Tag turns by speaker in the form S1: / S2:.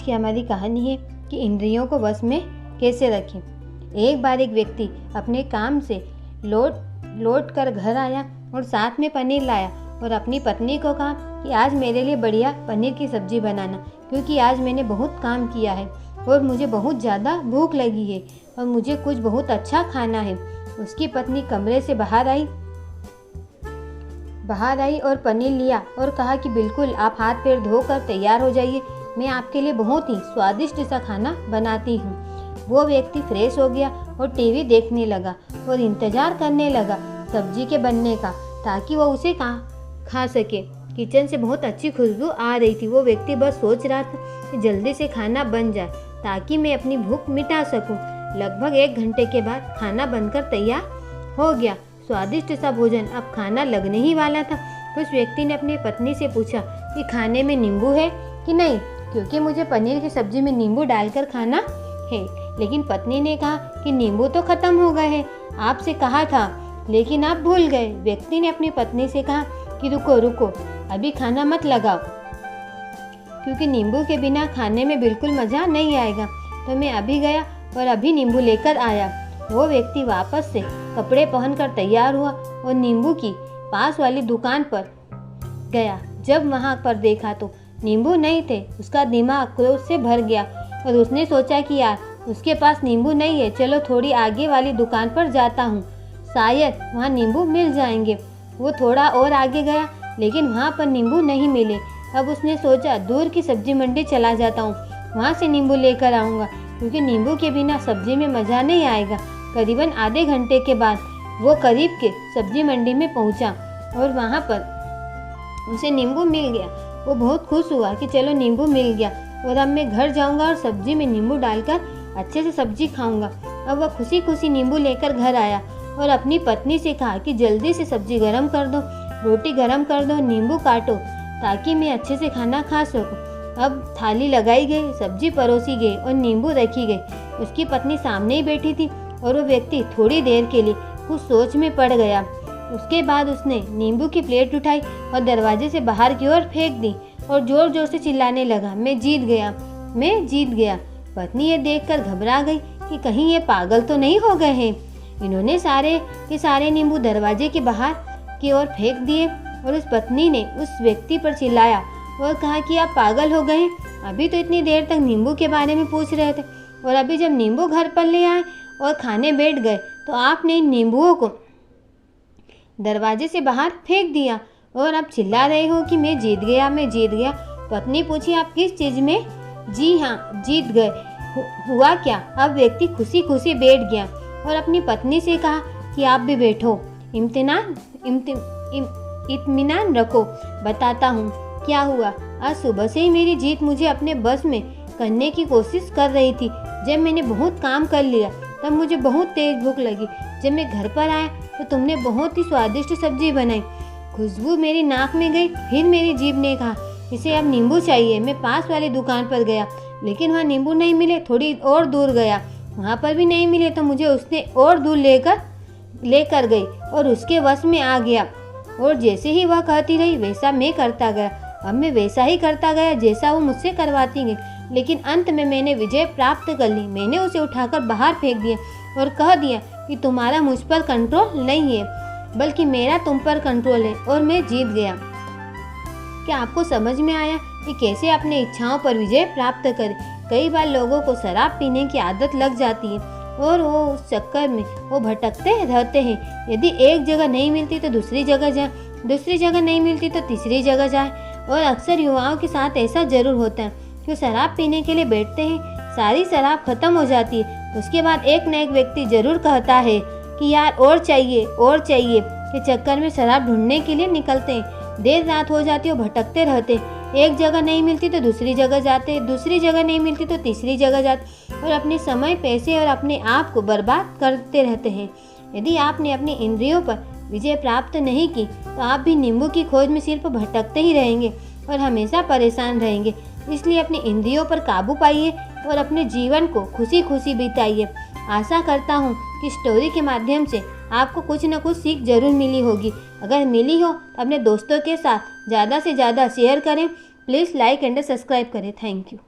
S1: आज की हमारी कहानी है कि इंद्रियों को वश में कैसे रखें। एक बार एक व्यक्ति अपने काम से लौट कर घर आया और साथ में पनीर लाया और अपनी पत्नी को कहा कि आज मेरे लिए बढ़िया पनीर की सब्जी बनाना, क्योंकि आज मैंने बहुत काम किया है और मुझे बहुत ज़्यादा भूख लगी है और मुझे कुछ बहुत अच्छा खाना है। उसकी पत्नी कमरे से बाहर आई और पनीर लिया और कहा कि बिल्कुल आप हाथ पैर धोकर तैयार हो जाइए, मैं आपके लिए बहुत ही स्वादिष्ट सा खाना बनाती हूँ। वो व्यक्ति फ्रेश हो गया और टीवी देखने लगा और इंतज़ार करने लगा सब्जी के बनने का, ताकि वो उसे खा सके। किचन से बहुत अच्छी खुशबू आ रही थी। वो व्यक्ति बस सोच रहा था कि जल्दी से खाना बन जाए ताकि मैं अपनी भूख मिटा सकूं। लगभग 1 घंटे के बाद खाना बनकर तैयार हो गया। स्वादिष्ट सा भोजन अब खाना लगने ही वाला था। उस व्यक्ति ने अपनी पत्नी से पूछा कि खाने में नींबू है कि नहीं, क्योंकि मुझे पनीर की सब्जी में नींबू डालकर खाना है। लेकिन पत्नी ने कहा कि नींबू तो खत्म हो गए हैं, आपसे कहा था लेकिन आप भूल गए। व्यक्ति ने अपनी पत्नी से कहा कि रुको, अभी खाना मत लगाओ, क्योंकि नींबू के बिना खाने में बिल्कुल मज़ा नहीं आएगा। तो मैं अभी गया और अभी नींबू लेकर आया। वो व्यक्ति वापस से कपड़े पहनकर तैयार हुआ और नींबू की पास वाली दुकान पर गया। जब वहां पर देखा तो नींबू नहीं थे। उसका दिमाग क्रोध से भर गया और उसने सोचा कि यार उसके पास नींबू नहीं है, चलो थोड़ी आगे वाली दुकान पर जाता हूँ, शायद वहाँ नींबू मिल जाएंगे। वो थोड़ा और आगे गया लेकिन वहाँ पर नींबू नहीं मिले। अब उसने सोचा दूर की सब्जी मंडी चला जाता हूँ, वहाँ से नींबू लेकर आऊँगा, क्योंकि नींबू के बिना सब्जी में मज़ा नहीं आएगा। करीबन आधे घंटे के बाद वो करीब के सब्जी मंडी में पहुंचा और वहां पर उसे नींबू मिल गया। वो बहुत खुश हुआ कि चलो नींबू मिल गया और अब मैं घर जाऊंगा और सब्जी में नींबू डालकर अच्छे से सब्जी खाऊंगा। अब वह खुशी खुशी नींबू लेकर घर आया और अपनी पत्नी से कहा कि जल्दी से सब्जी गर्म कर दो, रोटी गर्म कर दो, नींबू काटो ताकि मैं अच्छे से खाना खा सकूँ। अब थाली लगाई गई, सब्जी परोसी गई और नींबू रखी गई। उसकी पत्नी सामने ही बैठी थी और वो व्यक्ति थोड़ी देर के लिए कुछ सोच में पड़ गया। उसके बाद उसने नींबू की प्लेट उठाई और दरवाजे से बाहर की ओर फेंक दी और जोर जोर से चिल्लाने लगा, मैं जीत गया। पत्नी ये देखकर घबरा गई कि कहीं ये पागल तो नहीं हो गए हैं। इन्होंने सारे के सारे नींबू दरवाजे के बाहर की ओर फेंक दिए और उस पत्नी ने उस व्यक्ति पर चिल्लाया और कहा कि आप पागल हो गए, अभी तो इतनी देर तक नींबू के बारे में पूछ रहे थे और अभी जब नींबू घर पर ले आए और खाने बैठ गए तो आपने इन नींबुओं को दरवाजे से बाहर फेंक दिया और अब चिल्ला रहे हो कि मैं जीत गया। पत्नी पूछी, आप किस चीज़ में? जी हाँ, जीत गए। हुआ क्या? अब व्यक्ति खुशी खुशी बैठ गया और अपनी पत्नी से कहा कि आप भी बैठो, इत्मीनान रखो, बताता हूँ क्या हुआ। आज सुबह से ही मेरी जीत मुझे अपने बस में करने की कोशिश कर रही थी। जब मैंने बहुत काम कर लिया तब मुझे बहुत तेज भूख लगी। जब मैं घर पर आया तो तुमने बहुत ही स्वादिष्ट सब्जी बनाई। खुशबू मेरी नाक में गई। फिर मेरी जीभ ने कहा इसे अब नींबू चाहिए। मैं पास वाली दुकान पर गया लेकिन वहाँ नींबू नहीं मिले। थोड़ी और दूर गया, वहाँ पर भी नहीं मिले तो मुझे उसने और दूर लेकर गई और उसके वश में आ गया। और जैसे ही वह कहती रही वैसा मैं करता गया। अब मैं वैसा ही करता गया जैसा वो मुझसे करवाती गई, लेकिन अंत में मैंने विजय प्राप्त कर ली। मैंने उसे उठाकर बाहर फेंक दिया और कह दिया कि तुम्हारा मुझ पर कंट्रोल नहीं है, बल्कि मेरा तुम पर कंट्रोल है और मैं जीत गया। क्या आपको समझ में आया कि कैसे अपनी इच्छाओं पर विजय प्राप्त करें? कई बार लोगों को शराब पीने की आदत लग जाती है और वो उस चक्कर में वो भटकते रहते हैं। यदि एक जगह नहीं मिलती तो दूसरी जगह जाए, दूसरी जगह नहीं मिलती तो तीसरी जगह जाए। और अक्सर युवाओं के साथ ऐसा जरूर होता है कि शराब पीने के लिए बैठते हैं, सारी शराब खत्म हो जाती है। उसके बाद एक न एक व्यक्ति जरूर कहता है कि यार और चाहिए के चक्कर में शराब ढूंढने के लिए निकलते हैं। देर रात हो जाती है, भटकते रहते। एक जगह नहीं मिलती तो दूसरी जगह जाते, दूसरी जगह नहीं मिलती तो तीसरी जगह जाते और अपने समय, पैसे और अपने आप को बर्बाद करते रहते हैं। यदि आपने अपनी इंद्रियों पर विजय प्राप्त नहीं की तो आप भी नींबू की खोज में सिर्फ भटकते ही रहेंगे और हमेशा परेशान रहेंगे। इसलिए अपनी इंद्रियों पर काबू पाइए और अपने जीवन को खुशी खुशी बिताइए। आशा करता हूँ कि स्टोरी के माध्यम से आपको कुछ न कुछ सीख जरूर मिली होगी। अगर मिली हो तो अपने दोस्तों के साथ ज़्यादा से ज़्यादा शेयर करें। प्लीज़ लाइक एंड सब्सक्राइब करें। Thank you.